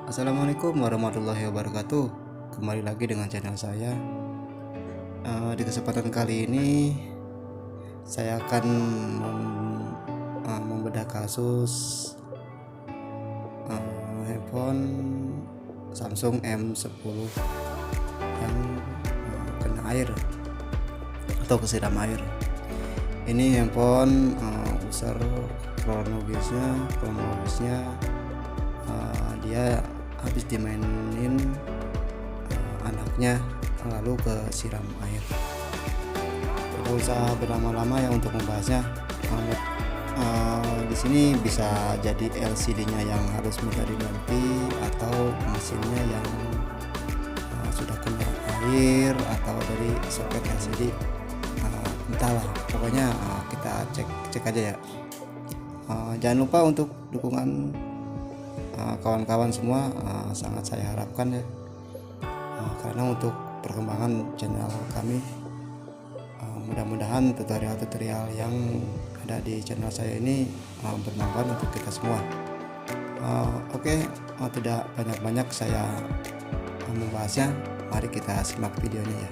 Assalamualaikum warahmatullahi wabarakatuh. Kembali lagi dengan channel saya. Di kesempatan kali ini saya akan membedah kasus handphone Samsung M10 yang kena air atau kesiram air. Ini handphone user kronologisnya dia habis dimainin anaknya lalu kesiram air. Tidak usah berlama-lama ya untuk membahasnya. Di sini bisa jadi LCD-nya yang harus minta diganti atau mesinnya yang sudah kena air atau dari soket LCD. Entahlah, pokoknya kita cek aja ya. Jangan lupa untuk dukungan kawan-kawan semua, sangat saya harapkan ya, karena untuk perkembangan channel kami, mudah-mudahan tutorial-tutorial yang ada di channel saya ini bermanfaat untuk kita semua. Oke, tidak banyak-banyak saya membahasnya, mari kita simak videonya ya.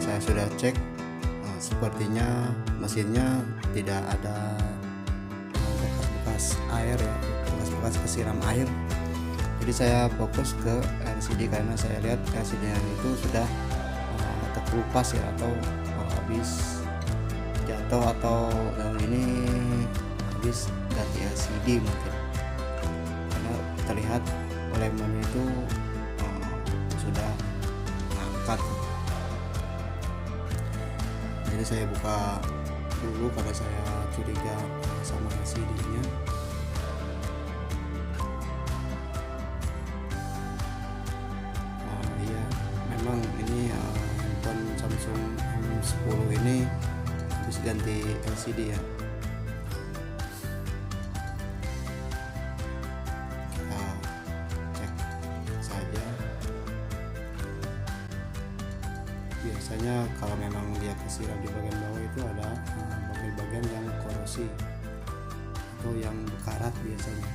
Saya sudah cek, sepertinya mesinnya tidak ada bekas-bekas air ya, bekas-bekas kesiram air. Jadi saya fokus ke LCD karena saya lihat LCD-nya itu sudah terkelupas ya, atau habis jatuh, atau yang ini habis ganti LCD mungkin, karena terlihat lemnya itu sudah ngangkat. Jadi saya buka dulu karena saya curiga sama LCD-nya. Iya, memang ini handphone Samsung M10 ini habis ganti LCD ya. Kita cek saja. Biasanya kalau memang dia kesiram di bagian bawah itu ada bagian-bagian yang korosi atau yang berkarat biasanya.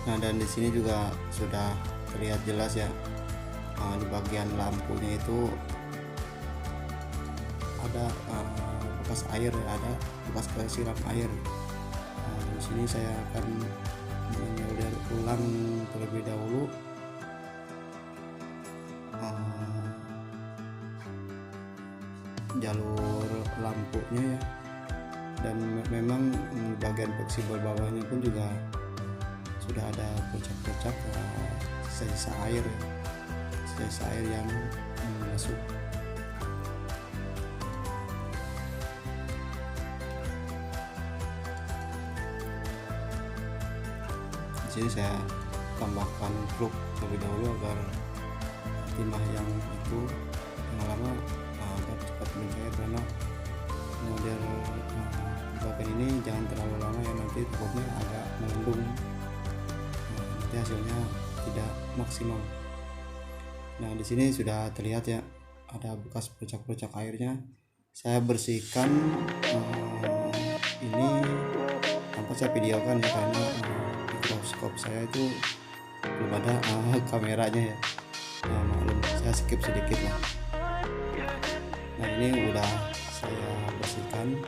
Nah, dan di sini juga sudah terlihat jelas ya, di bagian lampunya itu ada bekas air ya, ada bekas kesiram air. Di sini saya akan menyolder ulang terlebih dahulu jalur lampunya ya, dan memang bagian fleksibel bawahnya pun juga sudah ada pecah-pecah sisa air ya, sisa air yang masuk. Di sini saya tambahkan fluk terlebih dahulu agar timah yang itu yang lama agar cepat mencair, karena model bagian ini jangan terlalu lama ya, nanti takutnya agak mengandung, nanti hasilnya tidak maksimal. Nah, di sini sudah terlihat ya, ada bekas bercak-bercak airnya. Saya bersihkan saya videokan ya, karena mikroskop saya itu belum ada kameranya ya. Maklum, saya skip sedikit lah. Nah, ini udah saya bersihkan.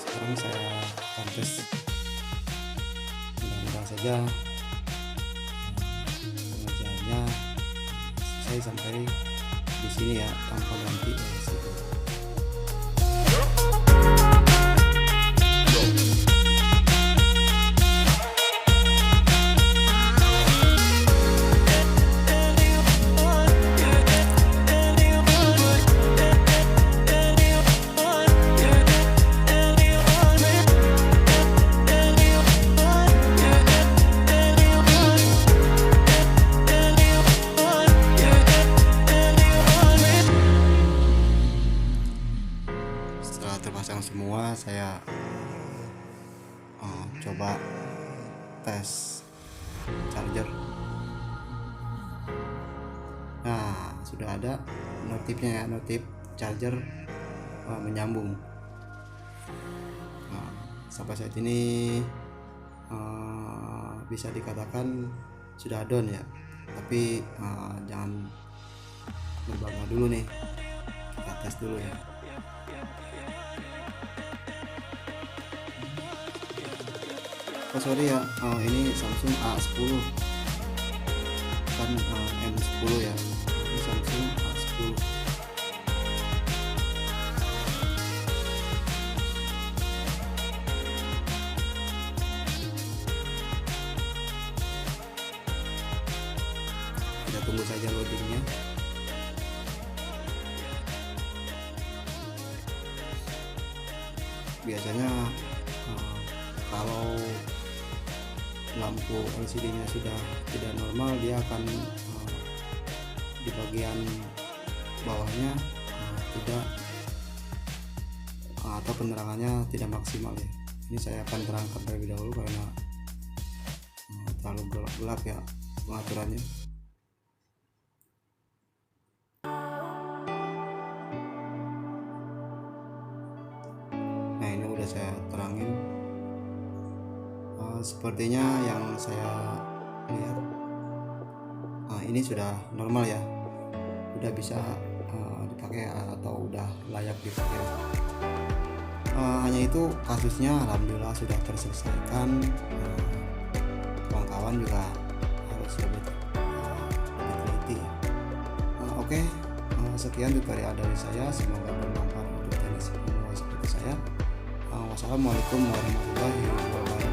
Sekarang saya akan tes. Mudah-mudahan saja pengerjaannya selesai sampai di sini ya, tanpa ganti LCD. Setelah terpasang semua, saya coba tes charger. Nah, sudah ada notifnya ya, notif charger menyambung. Nah, sampai saat ini bisa dikatakan sudah down ya, tapi jangan berbangga dulu nih, kita tes dulu ya. Sorry ya, ini Samsung A10 kan, M10 ya, ini Samsung A10. Kita tunggu saja loadingnya. Biasanya kalau lampu LCD-nya sudah tidak normal, dia akan di bagian bawahnya tidak atau penerangannya tidak maksimal ya. Ini saya akan terangkan terlebih dahulu karena terlalu gelap ya pengaturannya. Nah, ini udah saya terangin. Sepertinya yang saya lihat ini sudah normal ya, udah bisa dipakai atau udah layak dipakai. Hanya itu kasusnya alhamdulillah sudah terselesaikan. Kawan-kawan juga harus lebih teliti. Oke, sekian tutorial dari saya, semoga bermanfaat untuk teknisi semua seperti saya. Wassalamualaikum warahmatullahi wabarakatuh.